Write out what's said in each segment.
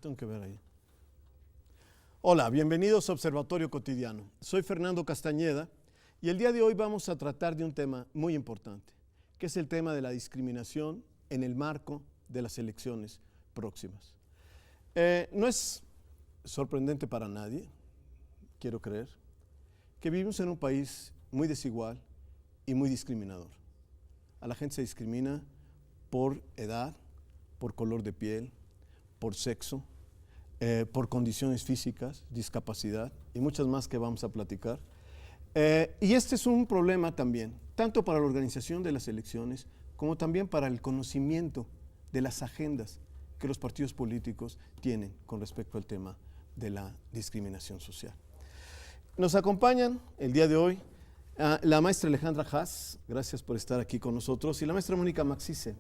tengo que ver ahí. Hola, bienvenidos a Observatorio Cotidiano. Soy Fernando Castañeda y el día de hoy vamos a tratar de un tema muy importante, que es el tema de la discriminación en el marco de las elecciones próximas. No es sorprendente para nadie, quiero creer, que vivimos en un país muy desigual y muy discriminador. A la gente se discrimina por edad, por color de piel, por sexo, por condiciones físicas, discapacidad y muchas más que vamos a platicar. Y este es un problema también, tanto para la organización de las elecciones como también para el conocimiento de las agendas que los partidos políticos tienen con respecto al tema de la discriminación social. Nos acompañan el día de hoy la maestra Alejandra Haas, gracias por estar aquí con nosotros, y la maestra Mónica Maxice.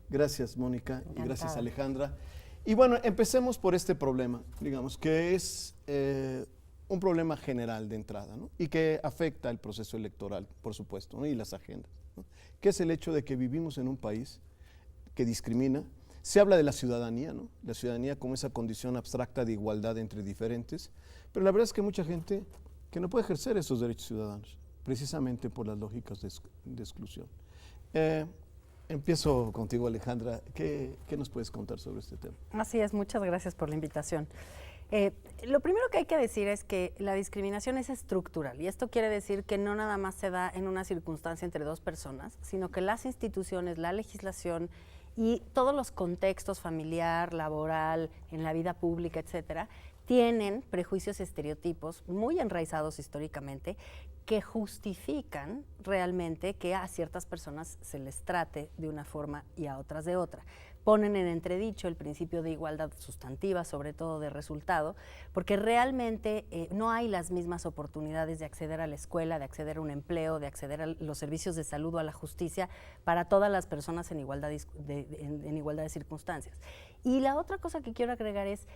Gracias, Mónica, encantada. Y gracias, Alejandra. Y bueno, empecemos por este problema, digamos, que es un problema general de entrada, ¿no? Y que afecta el proceso electoral, por supuesto, ¿no? Y las agendas, ¿no? Que es el hecho de que vivimos en un país que discrimina. Se habla de la ciudadanía, ¿no? La ciudadanía como esa condición abstracta de igualdad entre diferentes, pero la verdad es que hay mucha gente que no puede ejercer esos derechos ciudadanos, precisamente por las lógicas de exclusión. Empiezo contigo, Alejandra. ¿Qué nos puedes contar sobre este tema? Así es, muchas gracias por la invitación. Lo primero que hay que decir es que la discriminación es estructural, y esto quiere decir que no nada más se da en una circunstancia entre dos personas, sino que las instituciones, la legislación y todos los contextos familiar, laboral, en la vida pública, etcétera, tienen prejuicios y estereotipos muy enraizados históricamente que justifican realmente que a ciertas personas se les trate de una forma y a otras de otra. Ponen en entredicho el principio de igualdad sustantiva, sobre todo de resultado, porque realmente no hay las mismas oportunidades de acceder a la escuela, de acceder a un empleo, de acceder a los servicios de salud o a la justicia para todas las personas en igualdad de circunstancias. Y la otra cosa que quiero agregar es,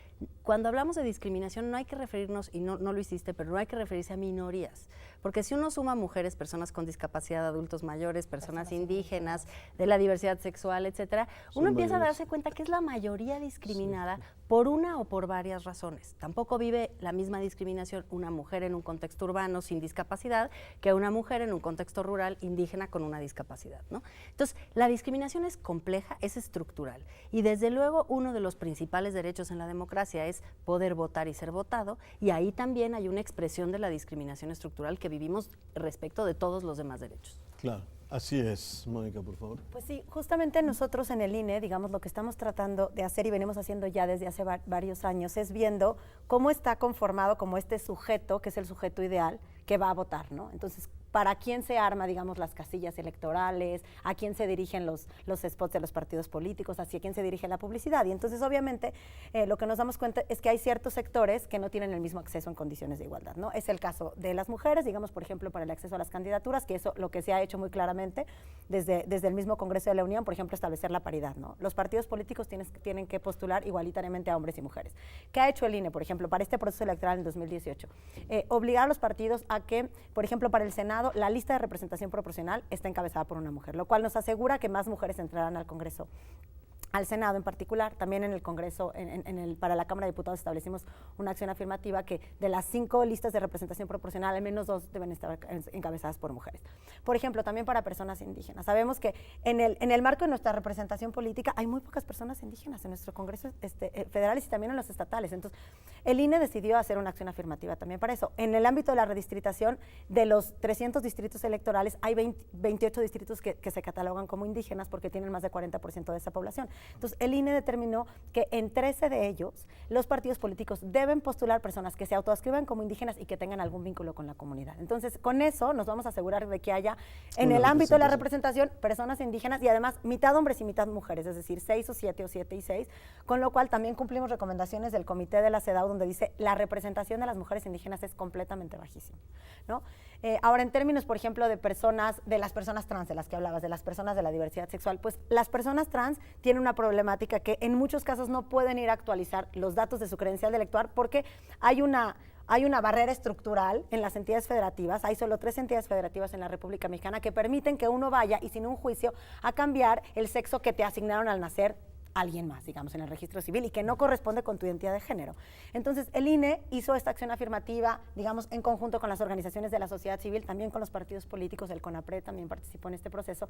cuando hablamos de discriminación no hay que referirnos, y no lo hiciste, pero no hay que referirse a minorías, porque si uno suma mujeres, personas con discapacidad, adultos mayores, personas indígenas, de la diversidad sexual, etcétera, uno empieza a darse cuenta que es la mayoría discriminada por una o por varias razones. Tampoco vive la misma discriminación una mujer en un contexto urbano sin discapacidad que una mujer en un contexto rural indígena con una discapacidad, ¿no? Entonces, la discriminación es compleja, es estructural, y desde luego uno de los principales derechos en la democracia es poder votar y ser votado, y ahí también hay una expresión de la discriminación estructural que vivimos respecto de todos los demás derechos. Claro. Así es, Mónica, por favor. Pues sí, justamente nosotros en el INE, digamos, lo que estamos tratando de hacer y venimos haciendo ya desde hace varios años es viendo cómo está conformado como este sujeto, que es el sujeto ideal, que va a votar, ¿no? Entonces, ¿para quién se arma, digamos, las casillas electorales? ¿A quién se dirigen los spots de los partidos políticos? ¿Hacia quién se dirige la publicidad? Y entonces, obviamente, lo que nos damos cuenta es que hay ciertos sectores que no tienen el mismo acceso en condiciones de igualdad, ¿no? Es el caso de las mujeres, digamos, por ejemplo, para el acceso a las candidaturas, que eso lo que se ha hecho muy claramente desde el mismo Congreso de la Unión, por ejemplo, establecer la paridad, ¿no? Los partidos políticos tienen que postular igualitariamente a hombres y mujeres. ¿Qué ha hecho el INE, por ejemplo, para este proceso electoral en 2018? Obligar a los partidos a que, por ejemplo, para el Senado, la lista de representación proporcional está encabezada por una mujer, lo cual nos asegura que más mujeres entrarán al Congreso, al Senado en particular. También en el Congreso, para la Cámara de Diputados establecimos una acción afirmativa que de las 5 listas de representación proporcional, al menos 2 deben estar encabezadas por mujeres. Por ejemplo, también para personas indígenas. Sabemos que en el marco de nuestra representación política hay muy pocas personas indígenas en nuestro Congreso federales y también en los estatales. Entonces, el INE decidió hacer una acción afirmativa también para eso. En el ámbito de la redistritación, de los 300 distritos electorales, hay 28 distritos que se catalogan como indígenas porque tienen más de 40% de esa población. Entonces, el INE determinó que en 13 de ellos los partidos políticos deben postular personas que se autoadscriban como indígenas y que tengan algún vínculo con la comunidad. Entonces, con eso nos vamos a asegurar de que haya en el ámbito de la representación personas indígenas y además mitad hombres y mitad mujeres, es decir, 6 o 7 o 7 y 6, con lo cual también cumplimos recomendaciones del Comité de la CEDAW donde dice la representación de las mujeres indígenas es completamente bajísima, ¿no? Ahora, en términos, por ejemplo, de las personas trans, de las que hablabas, de las personas de la diversidad sexual, pues las personas trans tienen una problemática que en muchos casos no pueden ir a actualizar los datos de su credencial de elector porque hay una barrera estructural en las entidades federativas. Hay solo 3 entidades federativas en la República Mexicana que permiten que uno vaya y sin un juicio a cambiar el sexo que te asignaron al nacer alguien más, digamos, en el registro civil y que no corresponde con tu identidad de género. Entonces, el INE hizo esta acción afirmativa, digamos, en conjunto con las organizaciones de la sociedad civil, también con los partidos políticos, el CONAPRED también participó en este proceso,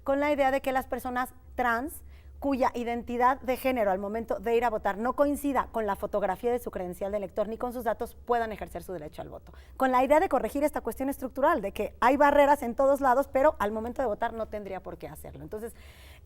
con la idea de que las personas trans cuya identidad de género al momento de ir a votar no coincida con la fotografía de su credencial de elector ni con sus datos, puedan ejercer su derecho al voto. Con la idea de corregir esta cuestión estructural, de que hay barreras en todos lados, pero al momento de votar no tendría por qué hacerlo. Entonces,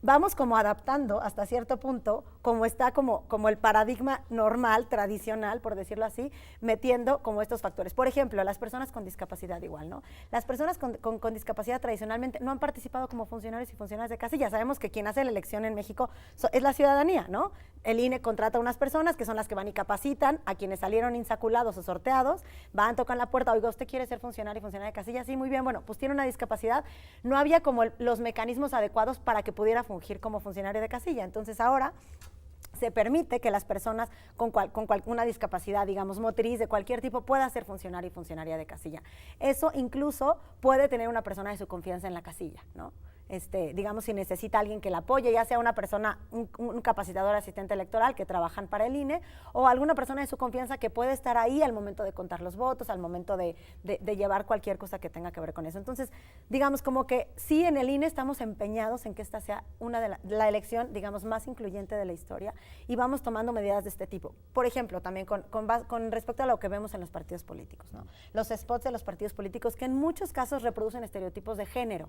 vamos como adaptando hasta cierto punto, como está como el paradigma normal, tradicional, por decirlo así, metiendo como estos factores. Por ejemplo, las personas con discapacidad igual, ¿no? Las personas con discapacidad tradicionalmente no han participado como funcionarios y funcionarias de casilla. Sabemos que quien hace la elección en México es la ciudadanía, ¿no? El INE contrata a unas personas que son las que van y capacitan a quienes salieron insaculados o sorteados, van, tocan la puerta, oiga, ¿usted quiere ser funcionario y funcionaria de casilla? Sí, muy bien, bueno, pues tiene una discapacidad. No había como los mecanismos adecuados para que pudiera fungir como funcionario de casilla. Entonces ahora se permite que las personas con una discapacidad, digamos, motriz de cualquier tipo pueda ser funcionario y funcionaria de casilla. Eso incluso puede tener una persona de su confianza en la casilla, ¿no? Digamos, si necesita alguien que la apoye, ya sea una persona, un capacitador asistente electoral que trabajan para el INE, o alguna persona de su confianza que puede estar ahí al momento de contar los votos, al momento de llevar cualquier cosa que tenga que ver con eso. Entonces, digamos, como que sí, en el INE estamos empeñados en que esta sea una de la elección, digamos, más incluyente de la historia, y vamos tomando medidas de este tipo. Por ejemplo, también con respecto a lo que vemos en los partidos políticos, ¿no? Los spots de los partidos políticos que en muchos casos reproducen estereotipos de género,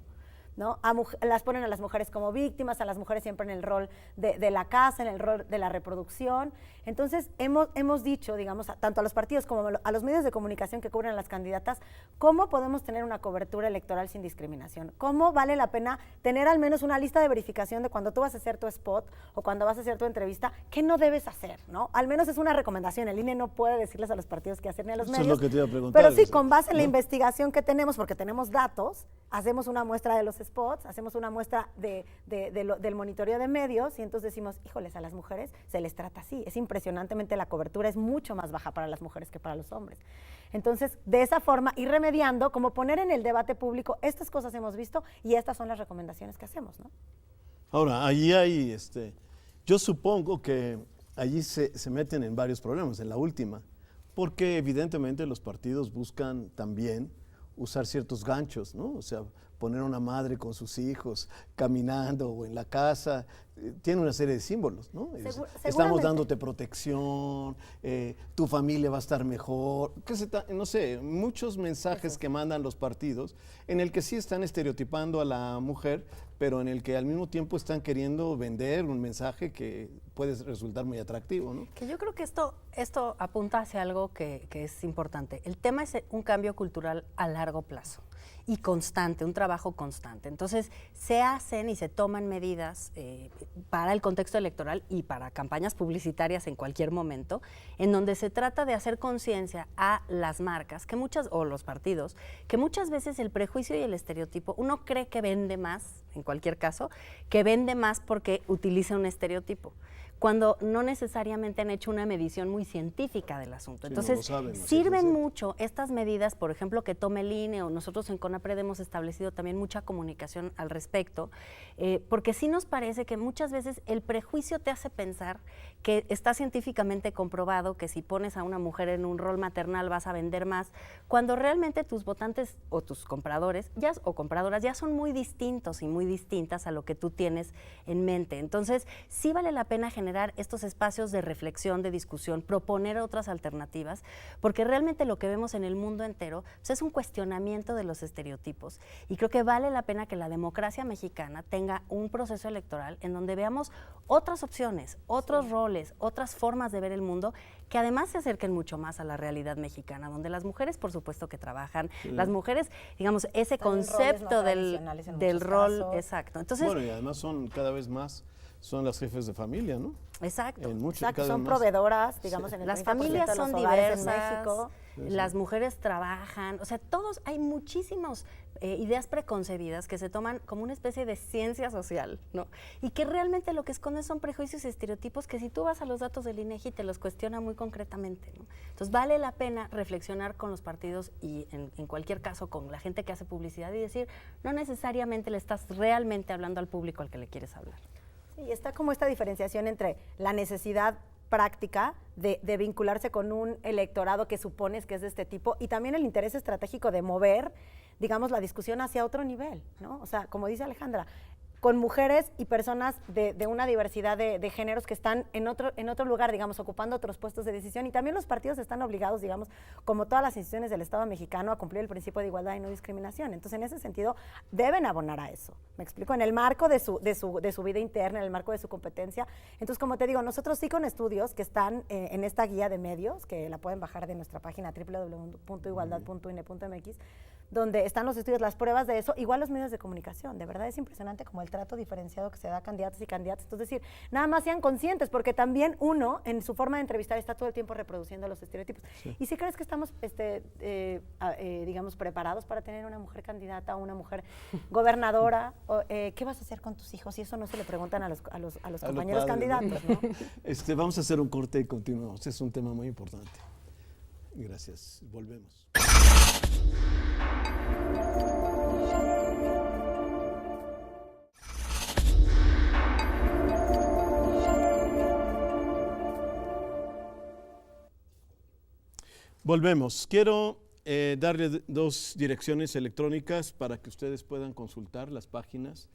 ¿no? Las ponen a las mujeres como víctimas, a las mujeres siempre en el rol de la casa, en el rol de la reproducción. Entonces, hemos dicho, digamos, tanto a los partidos como a los medios de comunicación que cubren a las candidatas, ¿cómo podemos tener una cobertura electoral sin discriminación? ¿Cómo vale la pena tener al menos una lista de verificación de cuando tú vas a hacer tu spot o cuando vas a hacer tu entrevista, qué no debes hacer, ¿no? Al menos es una recomendación. El INE no puede decirles a los partidos qué hacer ni a los medios. Eso es lo que te iba a preguntar. Pero sí, con base en la investigación que tenemos, porque tenemos datos, hacemos una muestra de los spots, hacemos una muestra del monitoreo de medios y entonces decimos, híjoles, a las mujeres se les trata así. Es impresionantemente, la cobertura es mucho más baja para las mujeres que para los hombres. Entonces, de esa forma, ir remediando, como poner en el debate público, estas cosas hemos visto y estas son las recomendaciones que hacemos, ¿no? Ahora, allí hay, yo supongo que allí se meten en varios problemas, en la última, porque evidentemente los partidos buscan también usar ciertos ganchos, ¿no? O sea, poner a una madre con sus hijos caminando o en la casa, tiene una serie de símbolos, ¿no? Estamos dándote protección, tu familia va a estar mejor, no sé, muchos mensajes que mandan los partidos en el que sí están estereotipando a la mujer, pero en el que al mismo tiempo están queriendo vender un mensaje que puede resultar muy atractivo, ¿no? Que yo creo que esto apunta hacia algo que es importante. El tema es un cambio cultural a largo plazo y constante, un trabajo constante. Entonces, se hacen y se toman medidas para el contexto electoral y para campañas publicitarias en cualquier momento, en donde se trata de hacer conciencia a las marcas, o los partidos, que muchas veces el prejuicio y el estereotipo, uno cree que vende más, en cualquier caso, que vende más porque utiliza un estereotipo, cuando no necesariamente han hecho una medición muy científica del asunto. Sí, entonces, no lo saben, sirven mucho estas medidas, por ejemplo, que tome el INE, o nosotros en CONAPRED hemos establecido también mucha comunicación al respecto, porque sí nos parece que muchas veces el prejuicio te hace pensar que está científicamente comprobado que si pones a una mujer en un rol maternal vas a vender más, cuando realmente tus votantes o tus compradores o compradoras ya son muy distintos y muy distintas a lo que tú tienes en mente. Entonces, sí vale la pena generar estos espacios de reflexión, de discusión, proponer otras alternativas, porque realmente lo que vemos en el mundo entero pues, es un cuestionamiento de los estereotipos. Y creo que vale la pena que la democracia mexicana tenga un proceso electoral en donde veamos otras opciones, otros roles, otras formas de ver el mundo, que además se acerquen mucho más a la realidad mexicana, donde las mujeres, por supuesto, que trabajan, las mujeres, digamos, ese concepto del rol, exacto. Entonces, bueno, y además cada vez más son las jefes de familia, ¿no? Exacto. Son proveedoras, digamos, en el las familias son diversas, diversas, en México. las mujeres trabajan, o sea, hay muchísimas ideas preconcebidas que se toman como una especie de ciencia social, ¿no? Y que realmente lo que esconden son prejuicios y estereotipos que si tú vas a los datos del INEGI te los cuestiona muy concretamente, ¿no? Entonces vale la pena reflexionar con los partidos y en cualquier caso con la gente que hace publicidad y decir, no necesariamente le estás realmente hablando al público al que le quieres hablar. Sí, está como esta diferenciación entre la necesidad práctica de vincularse con un electorado que supones que es de este tipo y también el interés estratégico de mover, digamos, la discusión hacia otro nivel, ¿no? O sea, como dice Alejandra, con mujeres y personas de una diversidad de géneros que están en otro lugar, digamos, ocupando otros puestos de decisión. Y también los partidos están obligados, digamos, como todas las instituciones del Estado mexicano, a cumplir el principio de igualdad y no discriminación. Entonces, en ese sentido, deben abonar a eso. ¿Me explico? En el marco de su vida interna, en el marco de su competencia. Entonces, como te digo, nosotros sí con estudios que están en esta guía de medios, que la pueden bajar de nuestra página www.igualdad.ine.mx, donde están los estudios, las pruebas de eso, igual los medios de comunicación. De verdad es impresionante como el trato diferenciado que se da a candidatos y candidatas. Entonces, decir, nada más sean conscientes, porque también uno, en su forma de entrevistar, está todo el tiempo reproduciendo los estereotipos. Sí. Y si crees que estamos, digamos, preparados para tener una mujer candidata o una mujer gobernadora, ¿qué vas a hacer con tus hijos? Y eso no se le preguntan a los compañeros candidatos, ¿no? Vamos a hacer un corte y continuamos. Es un tema muy importante. Gracias. Volvemos. Volvemos. Quiero darle dos direcciones electrónicas para que ustedes puedan consultar las páginas,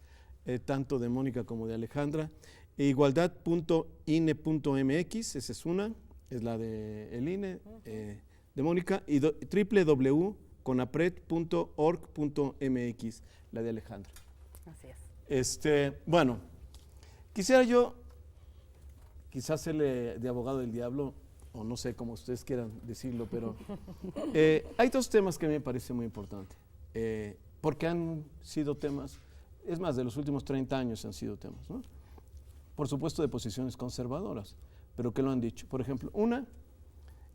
tanto de Mónica como de Alejandra. Igualdad.ine.mx, esa es una, es la del INE, de Mónica, y www.conapred.org.mx, la de Alejandra. Así es. Bueno, quisiera yo quizás serle de abogado del diablo, o no sé cómo ustedes quieran decirlo, pero hay dos temas que a mí me parecen muy importantes, porque han sido temas, es más, de los últimos 30 años han sido temas, ¿no? Por supuesto de posiciones conservadoras, pero que lo han dicho. Por ejemplo,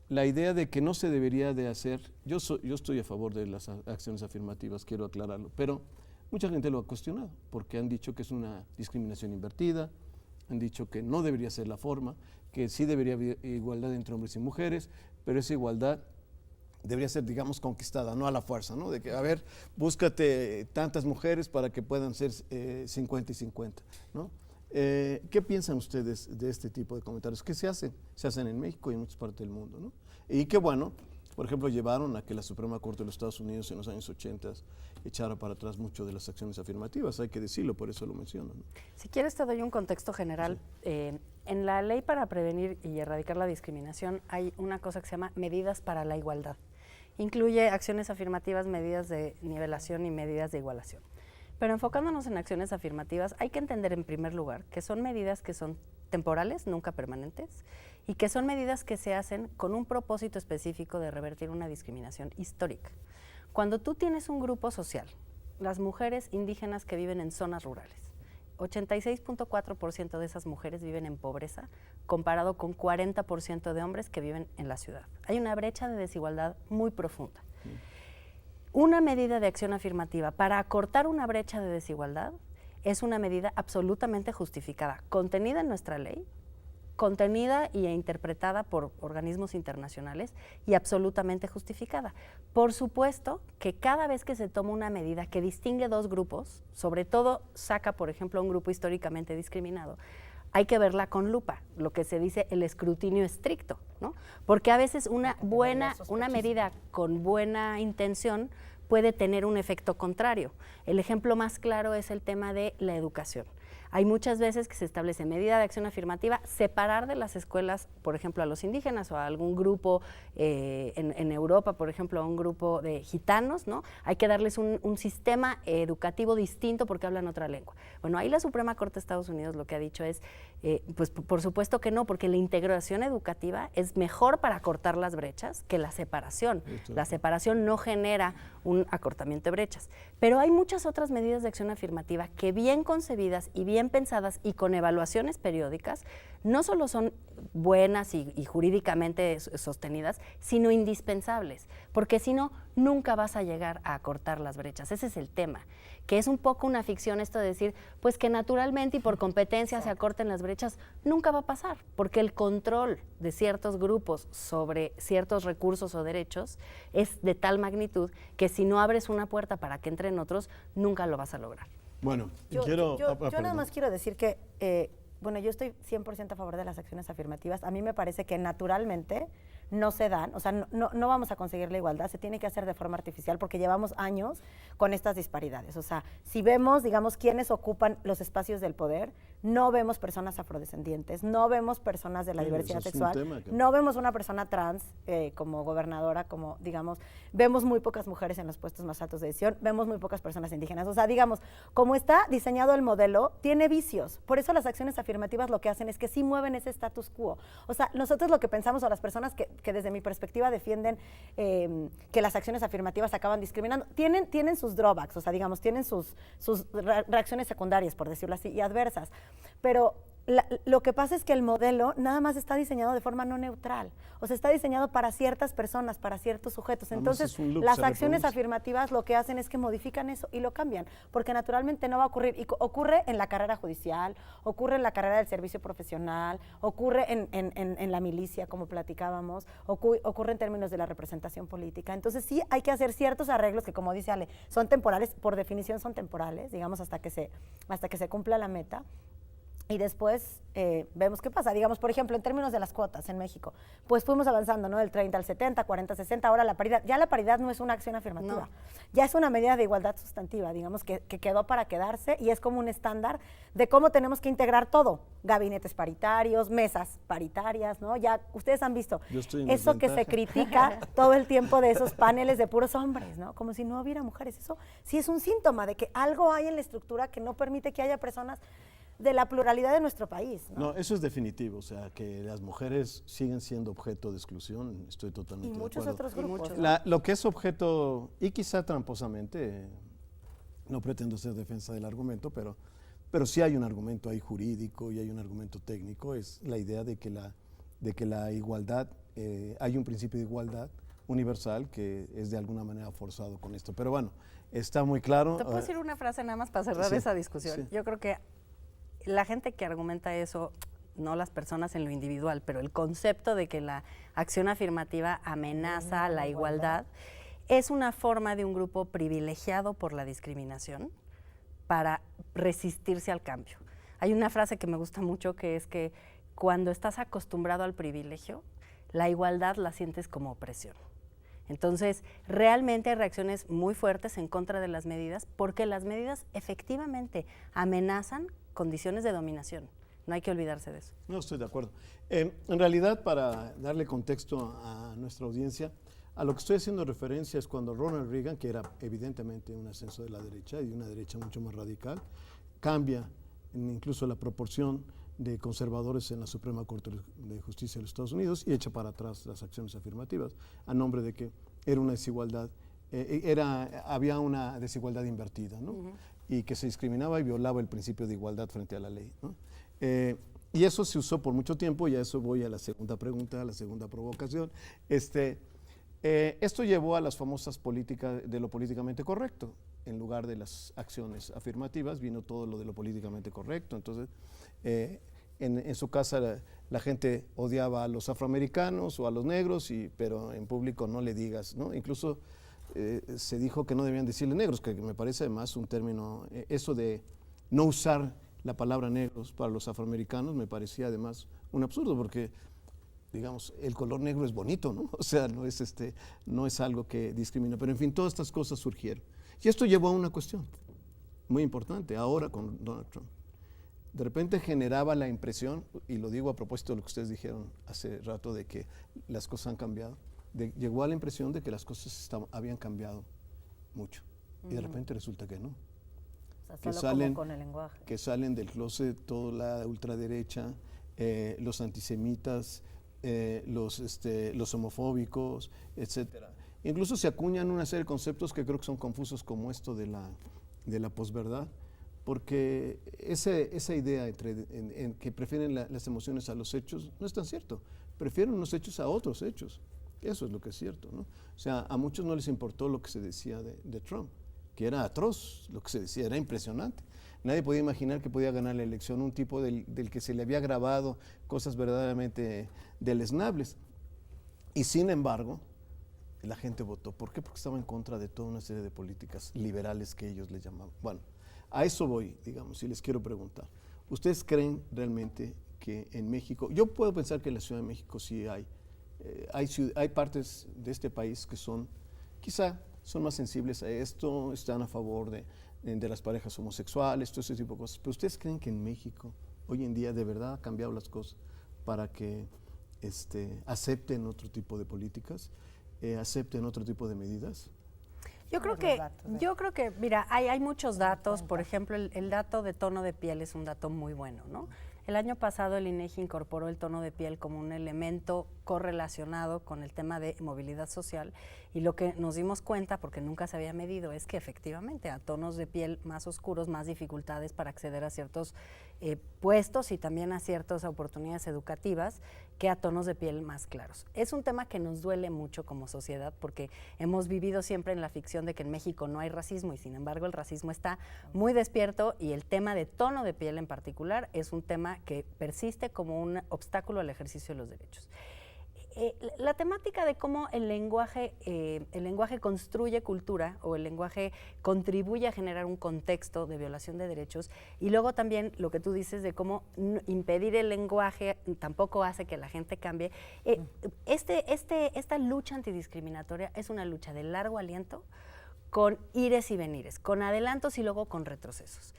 la idea de que no se debería de hacer, yo estoy a favor de las acciones afirmativas, quiero aclararlo, pero mucha gente lo ha cuestionado, porque han dicho que es una discriminación invertida, han dicho que no debería ser la forma, que sí debería haber igualdad entre hombres y mujeres, pero esa igualdad debería ser, digamos, conquistada, no a la fuerza, ¿no? De que, a ver, búscate tantas mujeres para que puedan ser 50 y 50, ¿no? ¿Qué piensan ustedes de este tipo de comentarios? ¿Qué se hacen? Se hacen en México y en muchas partes del mundo, ¿no? Y qué bueno, por ejemplo, llevaron a que la Suprema Corte de los Estados Unidos en los años 80 echara para atrás mucho de las acciones afirmativas, hay que decirlo, por eso lo menciono, ¿no? Si quieres te doy un contexto general. Sí. En la Ley para Prevenir y Erradicar la Discriminación hay una cosa que se llama Medidas para la Igualdad. Incluye acciones afirmativas, medidas de nivelación y medidas de igualación. Pero enfocándonos en acciones afirmativas, hay que entender en primer lugar que son medidas que son temporales, nunca permanentes, y que son medidas que se hacen con un propósito específico de revertir una discriminación histórica. Cuando tú tienes un grupo social, las mujeres indígenas que viven en zonas rurales, 86.4% de esas mujeres viven en pobreza, comparado con 40% de hombres que viven en la ciudad. Hay una brecha de desigualdad muy profunda. Una medida de acción afirmativa para acortar una brecha de desigualdad es una medida absolutamente justificada, contenida en nuestra ley, contenida e interpretada por organismos internacionales y absolutamente justificada. Por supuesto que cada vez que se toma una medida que distingue dos grupos, sobre todo saca, por ejemplo, a un grupo históricamente discriminado, hay que verla con lupa, lo que se dice el escrutinio estricto, ¿no? Porque a veces una medida con buena intención puede tener un efecto contrario. El ejemplo más claro es el tema de la educación. Hay muchas veces que se establece medida de acción afirmativa, separar de las escuelas, por ejemplo, a los indígenas o a algún grupo en Europa, por ejemplo, a un grupo de gitanos, ¿no? Hay que darles un sistema educativo distinto porque hablan otra lengua. Bueno, ahí la Suprema Corte de Estados Unidos lo que ha dicho es, pues por supuesto que no, porque la integración educativa es mejor para acortar las brechas que la separación. La separación no genera un acortamiento de brechas. Pero hay muchas otras medidas de acción afirmativa que bien concebidas y bien pensadas y con evaluaciones periódicas, no solo son buenas y jurídicamente sostenidas, sino indispensables, porque si no, nunca vas a llegar a acortar las brechas. Ese es el tema, que es un poco una ficción esto de decir, pues que naturalmente y por competencia se acorten las brechas, nunca va a pasar, porque el control de ciertos grupos sobre ciertos recursos o derechos es de tal magnitud que si no abres una puerta para que entren otros, nunca lo vas a lograr. Bueno, Yo nada perdón. más quiero decir que, bueno, yo estoy 100% a favor de las acciones afirmativas. A mí me parece que naturalmente no se dan, o sea, no vamos a conseguir la igualdad, se tiene que hacer de forma artificial porque llevamos años con estas disparidades. O sea, si vemos, digamos, quiénes ocupan los espacios del poder, no vemos personas afrodescendientes, no vemos personas de la diversidad Ese es un sexual, tema que- no vemos una persona trans como gobernadora, como, digamos, vemos muy pocas mujeres en los puestos más altos de decisión, vemos muy pocas personas indígenas. O sea, digamos, como está diseñado el modelo, tiene vicios. Por eso las acciones afirmativas lo que hacen es que sí mueven ese status quo. O sea, nosotros lo que pensamos, o las personas que desde mi perspectiva defienden que las acciones afirmativas acaban discriminando, tienen sus drawbacks, o sea, digamos, tienen sus reacciones secundarias, por decirlo así, y adversas. Pero lo que pasa es que el modelo nada más está diseñado de forma no neutral, o sea, está diseñado para ciertas personas, para ciertos sujetos. Además, Entonces, es un loop, las se acciones reproduce. afirmativas lo que hacen es que modifican eso y lo cambian, porque naturalmente no va a ocurrir. Y ocurre en la carrera judicial, ocurre en la carrera del servicio profesional, ocurre en la milicia, como platicábamos, ocurre en términos de la representación política. Entonces, sí hay que hacer ciertos arreglos que, como dice Ale, son temporales, por definición son temporales, digamos, hasta que se cumpla la meta. Y después vemos qué pasa. Digamos, por ejemplo, en términos de las cuotas en México, pues fuimos avanzando, ¿no? Del 30 al 70, 40 al 60, ahora la paridad. Ya la paridad no es una acción afirmativa, No. ya es una medida de igualdad sustantiva, digamos, que quedó para quedarse y es como un estándar de cómo tenemos que integrar todo. Gabinetes paritarios, mesas paritarias, ¿no? Ya ustedes han visto Yo estoy en eso que se desventaja. critica todo el tiempo de esos paneles de puros hombres, ¿no? Como si no hubiera mujeres. Eso sí es un síntoma de que algo hay en la estructura que no permite que haya personas de la pluralidad de nuestro país, ¿no? No, eso es definitivo, o sea, que las mujeres siguen siendo objeto de exclusión, estoy Y totalmente de muchos acuerdo. otros grupos. muchos. ¿no? Lo que es objeto, y quizá tramposamente, no pretendo ser defensa del argumento, pero sí hay un argumento ahí jurídico y hay un argumento técnico, es la idea de que la igualdad, hay un principio de igualdad universal que es de alguna manera forzado con esto. Pero bueno, está muy claro. ¿Te puedo decir una frase nada más para cerrar Sí, esa discusión? sí. Yo creo que la gente que argumenta eso, no las personas en lo individual, pero el concepto de que la acción afirmativa amenaza la igualdad, es una forma de un grupo privilegiado por la discriminación para resistirse al cambio. Hay una frase que me gusta mucho que es que cuando estás acostumbrado al privilegio, la igualdad la sientes como opresión. Entonces, realmente hay reacciones muy fuertes en contra de las medidas porque las medidas efectivamente amenazan condiciones de dominación. No hay que olvidarse de eso. No, estoy de acuerdo. En realidad, para darle contexto a nuestra audiencia, a lo que estoy haciendo referencia es cuando Ronald Reagan, que era evidentemente un ascenso de la derecha y de una derecha mucho más radical, cambia incluso la proporción de conservadores en la Suprema Corte de Justicia de los Estados Unidos y echa para atrás las acciones afirmativas a nombre de que era una desigualdad, había una desigualdad invertida, ¿no? Y que se discriminaba y violaba el principio de igualdad frente a la ley, ¿no? Y eso se usó por mucho tiempo, y a eso voy a la segunda pregunta, a la segunda provocación. Esto llevó a las famosas políticas de lo políticamente correcto. En lugar de las acciones afirmativas, vino todo lo de lo políticamente correcto. Entonces, en su casa la gente odiaba a los afroamericanos o a los negros, pero en público no le digas, ¿no? Incluso se dijo que no debían decirle negros, que me parece además un término, eso de no usar la palabra negros para los afroamericanos me parecía además un absurdo, porque digamos, el color negro es bonito, ¿no? O sea, no es algo que discrimina. Pero en fin, todas estas cosas surgieron. Y esto llevó a una cuestión muy importante, ahora con Donald Trump. De repente generaba la impresión, y lo digo a propósito de lo que ustedes dijeron hace rato, de que las cosas han cambiado, llegó a la impresión de que las cosas habían cambiado mucho. Y de repente resulta que no. O sea, Que solo salen, como con el lenguaje. que salen del closet toda la ultraderecha, los antisemitas, los homofóbicos, etcétera. Incluso se acuñan una serie de conceptos que creo que son confusos, como esto de la posverdad, porque esa idea en que prefieren las emociones a los hechos no es tan cierto. Prefieren unos hechos a otros hechos. Eso es lo que es cierto, ¿no? O sea, a muchos no les importó lo que se decía de Trump, que era atroz, lo que se decía, era impresionante. Nadie podía imaginar que podía ganar la elección un tipo del que se le había grabado cosas verdaderamente deleznables. Y sin embargo, la gente votó. ¿Por qué? Porque estaba en contra de toda una serie de políticas liberales que ellos le llamaban. Bueno, A eso voy, digamos, y les quiero preguntar. ¿Ustedes creen realmente que en México, yo puedo pensar que en la Ciudad de México sí hay partes de este país que quizá son más sensibles a esto, están a favor de las parejas homosexuales, todo ese tipo de cosas, pero ¿ustedes creen que en México hoy en día de verdad ha cambiado las cosas para que acepten otro tipo de políticas, acepten otro tipo de medidas? Yo creo que, mira, hay muchos datos. Por ejemplo, el dato de tono de piel es un dato muy bueno, ¿no? El año pasado el INEGI incorporó el tono de piel como un elemento correlacionado con el tema de movilidad social, y lo que nos dimos cuenta, porque nunca se había medido, es que efectivamente a tonos de piel más oscuros, más dificultades para acceder a ciertos puestos y también a ciertas oportunidades educativas que a tonos de piel más claros. Es un tema que nos duele mucho como sociedad, porque hemos vivido siempre en la ficción de que en México no hay racismo, y sin embargo el racismo está muy despierto, y el tema de tono de piel en particular es un tema que persiste como un obstáculo al ejercicio de los derechos. La temática de cómo el lenguaje construye cultura, o el lenguaje contribuye a generar un contexto de violación de derechos, y luego también lo que tú dices de cómo impedir el lenguaje tampoco hace que la gente cambie. Esta lucha antidiscriminatoria es una lucha de largo aliento, con ires y venires, con adelantos y luego con retrocesos.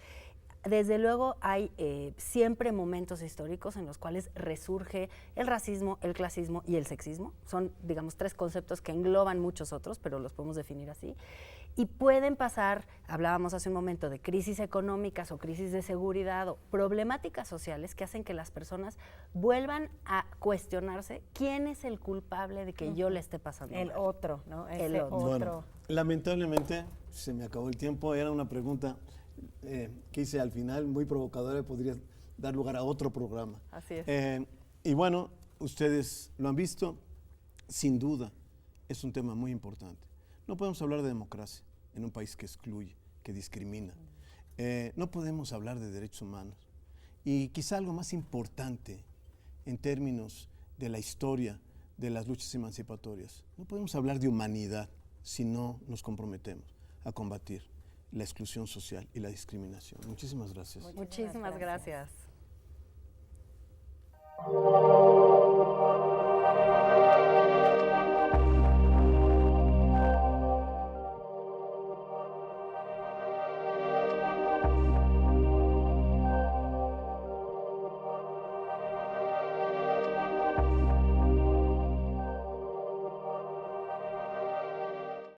Desde luego hay siempre momentos históricos en los cuales resurge el racismo, el clasismo y el sexismo. Son, digamos, tres conceptos que engloban muchos otros, pero los podemos definir así. Y pueden pasar, hablábamos hace un momento de crisis económicas o crisis de seguridad o problemáticas sociales que hacen que las personas vuelvan a cuestionarse quién es el culpable de que yo le esté pasando el mal. otro, ¿no? El Ese otro. Bueno, lamentablemente se me acabó el tiempo, era una pregunta que hice al final, muy provocadora, podría dar lugar a otro programa. Así es. Y bueno, ustedes lo han visto, sin duda es un tema muy importante. No podemos hablar de democracia en un país que excluye, que discrimina. No podemos hablar de derechos humanos. Y quizá algo más importante en términos de la historia de las luchas emancipatorias, no podemos hablar de humanidad si no nos comprometemos a combatir la exclusión social y la discriminación. Muchísimas gracias. Muchísimas gracias.